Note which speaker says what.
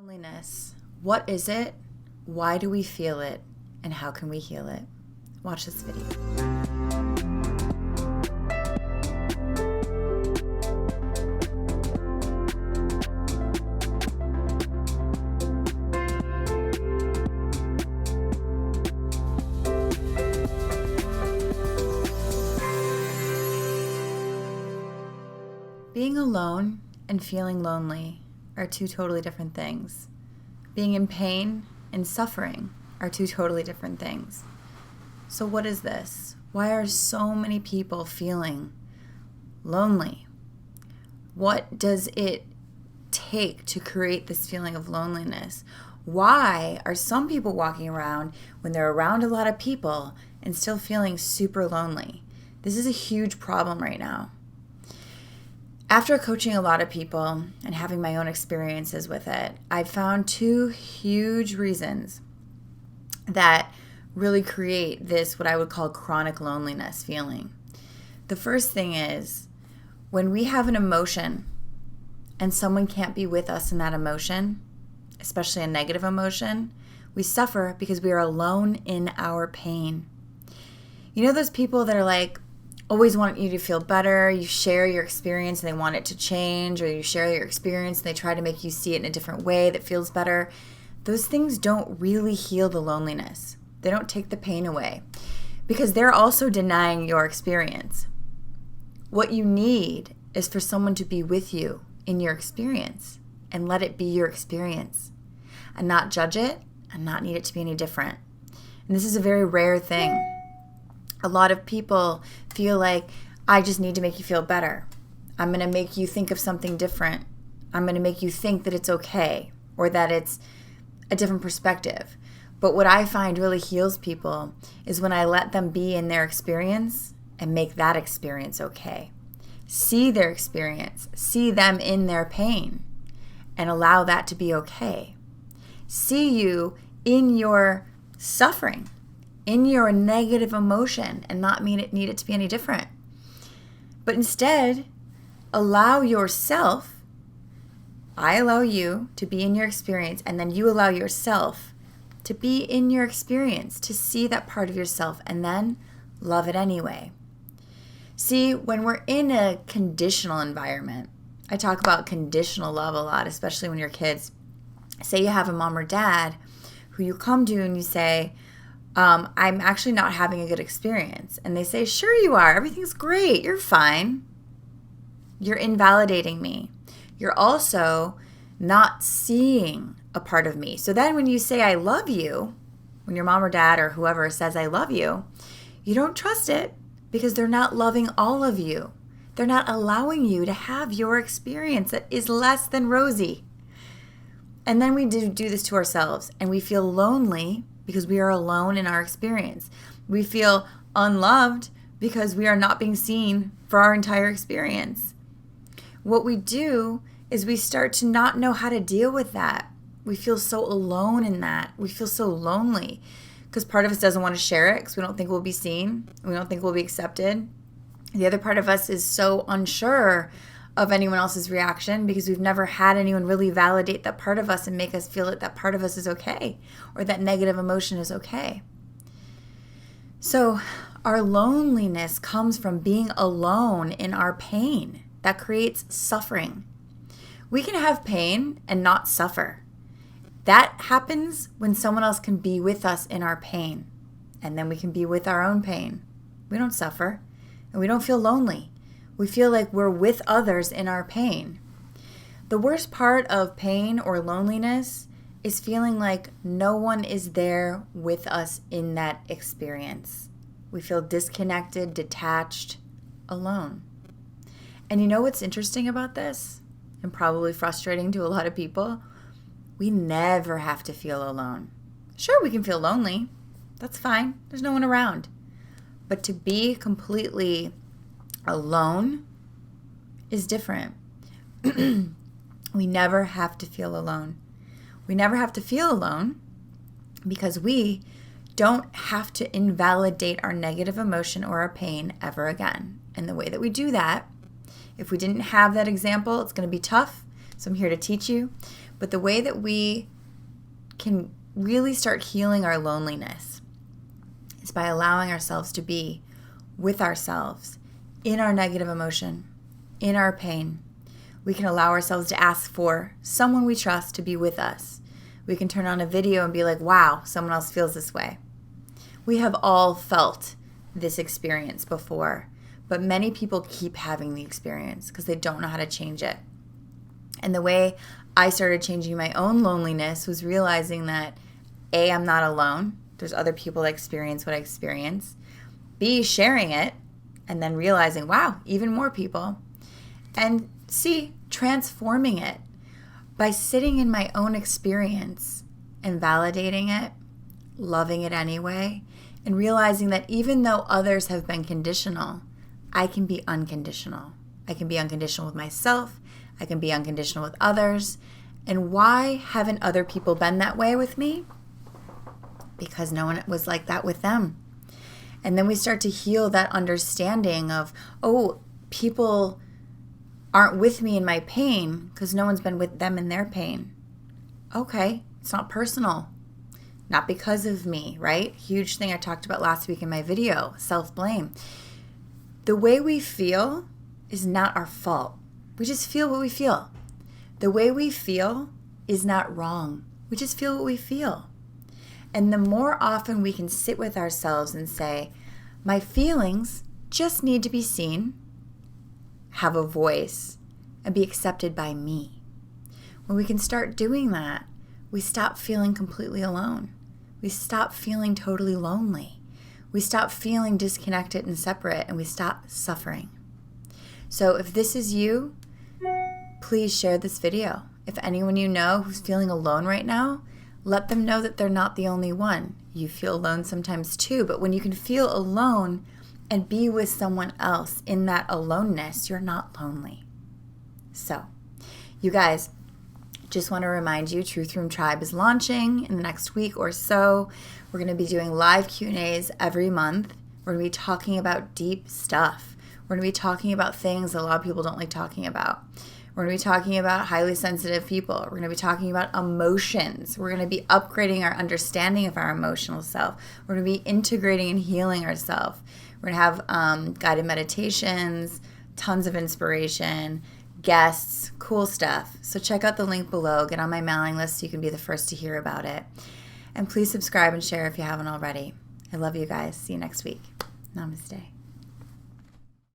Speaker 1: Loneliness. What is it? Why do we feel it? And how can we heal it? Watch this video. Being alone and feeling lonely are two totally different things. Being in pain and suffering are two totally different things. So what is this? Why are so many people feeling lonely? What does it take to create this feeling of loneliness? Why are some people walking around when they're around a lot of people and still feeling super lonely? This is a huge problem right now. After coaching a lot of people and having my own experiences with it, I found two huge reasons that really create this, what I would call chronic loneliness feeling. The first thing is when we have an emotion and someone can't be with us in that emotion, especially a negative emotion, we suffer because we are alone in our pain. You know those people that are like, always want you to feel better, you share your experience and they want it to change, or you share your experience and they try to make you see it in a different way that feels better. Those things don't really heal the loneliness. They don't take the pain away because they're also denying your experience. What you need is for someone to be with you in your experience and let it be your experience and not judge it and not need it to be any different. And this is a very rare thing. A lot of people feel like, I just need to make you feel better. I'm going to make you think of something different. I'm going to make you think that it's okay or that it's a different perspective. But what I find really heals people is when I let them be in their experience and make that experience okay. See their experience, see them in their pain, and allow that to be okay. See you in your suffering, in your negative emotion, and not need it to be any different. But instead, allow yourself, I allow you to be in your experience, and then you allow yourself to be in your experience, to see that part of yourself, and then love it anyway. See, when we're in a conditional environment, I talk about conditional love a lot, especially when you're kids. Say you have a mom or dad who you come to and you say, I'm actually not having a good experience. And they say, sure you are. Everything's great. You're fine. You're invalidating me. You're also not seeing a part of me. So then when you say I love you, when your mom or dad or whoever says I love you, you don't trust it because they're not loving all of you. They're not allowing you to have your experience that is less than rosy. And then we do this to ourselves and we feel lonely because we are alone in our experience. We feel unloved because we are not being seen for our entire experience. What we do is we start to not know how to deal with that. We feel so alone in that. We feel so lonely because part of us doesn't want to share it because we don't think we'll be seen. We don't think we'll be accepted. The other part of us is so unsure of anyone else's reaction because we've never had anyone really validate that part of us and make us feel that part of us is okay or that negative emotion is okay. So our loneliness comes from being alone in our pain. That creates suffering. We can have pain and not suffer. That happens when someone else can be with us in our pain, and then we can be with our own pain. We don't suffer and we don't feel lonely. We feel like we're with others in our pain. The worst part of pain or loneliness is feeling like no one is there with us in that experience. We feel disconnected, detached, alone. And you know what's interesting about this, and probably frustrating to a lot of people? We never have to feel alone. Sure, we can feel lonely. That's fine. There's no one around. But to be completely alone is different. We never have to feel alone. We never have to feel alone because we don't have to invalidate our negative emotion or our pain ever again. And the way that we do that, if we didn't have that example, it's going to be tough So I'm here to teach you. But the way that we can really start healing our loneliness is by allowing ourselves to be with ourselves in our negative emotion, in our pain. We can allow ourselves to ask for someone we trust to be with us. We can turn on a video and be like, wow, someone else feels this way. We have all felt this experience before, but many people keep having the experience because they don't know how to change it. And the way I started changing my own loneliness was realizing that A, I'm not alone. There's other people that experience what I experience. B, sharing it and then realizing, wow, even more people. And C, transforming it by sitting in my own experience and validating it, loving it anyway, and realizing that even though others have been conditional, I can be unconditional. I can be unconditional with myself. I can be unconditional with others. And why haven't other people been that way with me? Because no one was like that with them. And then we start to heal that understanding of, oh, people aren't with me in my pain because no one's been with them in their pain. Okay, it's not personal. Not because of me, right? Huge thing I talked about last week in my video, self-blame. The way we feel is not our fault. We just feel what we feel. The way we feel is not wrong. We just feel what we feel. And the more often we can sit with ourselves and say, my feelings just need to be seen, have a voice, and be accepted by me. When we can start doing that, we stop feeling completely alone. We stop feeling totally lonely. We stop feeling disconnected and separate, and we stop suffering. So if this is you, please share this video. If anyone you know who's feeling alone right now, let them know that they're not the only one. You feel alone sometimes too, but when you can feel alone and be with someone else in that aloneness, you're not lonely. So, you guys, just want to remind you, Truth Room Tribe is launching in the next week or so. We're going to be doing live Q&As every month. We're going to be talking about deep stuff. We're going to be talking about things that a lot of people don't like talking about. We're going to be talking about highly sensitive people. We're going to be talking about emotions. We're going to be upgrading our understanding of our emotional self. We're going to be integrating and healing ourselves. We're going to have guided meditations, tons of inspiration, guests, cool stuff. So check out the link below. Get on my mailing list so you can be the first to hear about it. And please subscribe and share if you haven't already. I love you guys. See you next week. Namaste.